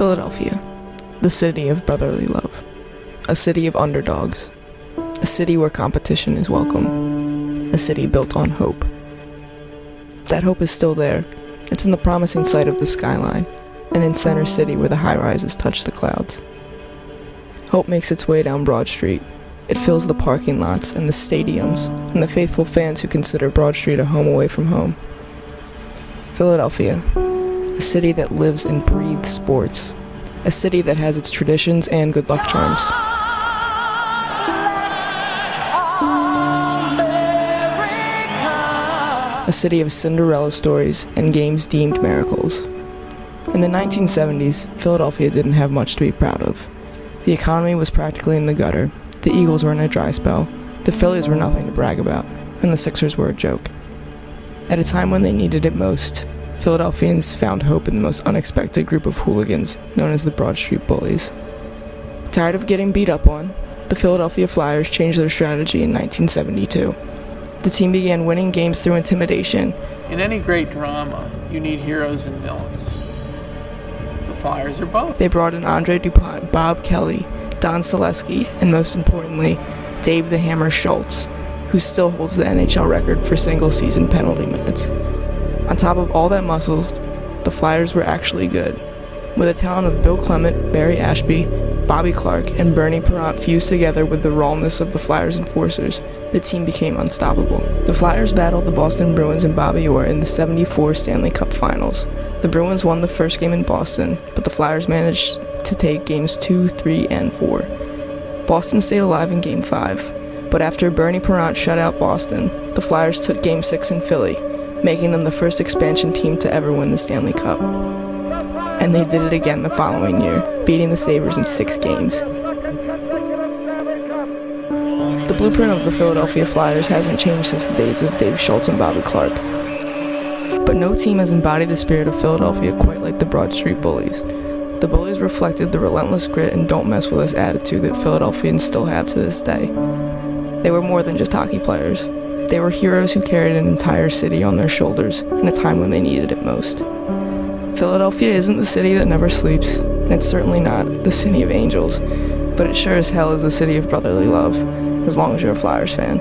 Philadelphia, the city of brotherly love, a city of underdogs, a city where competition is welcome, a city built on hope. That hope is still there. It's in the promising sight of the skyline, and in Center City where the high-rises touch the clouds. Hope makes its way down Broad Street. It fills the parking lots and the stadiums, and the faithful fans who consider Broad Street a home away from home. Philadelphia, a city that lives and breathes sports, a city that has its traditions and good luck charms. A city of Cinderella stories and games deemed miracles. In the 1970s, Philadelphia didn't have much to be proud of. The economy was practically in the gutter, the Eagles were in a dry spell, the Phillies were nothing to brag about, and the Sixers were a joke. At a time when they needed it most, Philadelphians found hope in the most unexpected group of hooligans, known as the Broad Street Bullies. Tired of getting beat up on, the Philadelphia Flyers changed their strategy in 1972. The team began winning games through intimidation. In any great drama, you need heroes and villains. The Flyers are both. They brought in Andre Dupont, Bob Kelly, Don Selesky, and most importantly, Dave the Hammer Schultz, who still holds the NHL record for single-season penalty minutes. On top of all that muscle, the Flyers were actually good. With the talent of Bill Clement, Barry Ashby, Bobby Clark, and Bernie Parent fused together with the rawness of the Flyers enforcers, the team became unstoppable. The Flyers battled the Boston Bruins and Bobby Orr in the '74 Stanley Cup Finals. The Bruins won the first game in Boston, but the Flyers managed to take games 2, 3, and 4. Boston stayed alive in Game 5, but after Bernie Parent shut out Boston, the Flyers took Game 6 in Philly, making them the first expansion team to ever win the Stanley Cup. And they did it again the following year, beating the Sabres in 6 games. The blueprint of the Philadelphia Flyers hasn't changed since the days of Dave Schultz and Bobby Clark. But no team has embodied the spirit of Philadelphia quite like the Broad Street Bullies. The Bullies reflected the relentless grit and don't mess with us attitude that Philadelphians still have to this day. They were more than just hockey players. They were heroes who carried an entire city on their shoulders in a time when they needed it most. Philadelphia isn't the city that never sleeps, and it's certainly not the city of angels, but it sure as hell is the city of brotherly love, as long as you're a Flyers fan.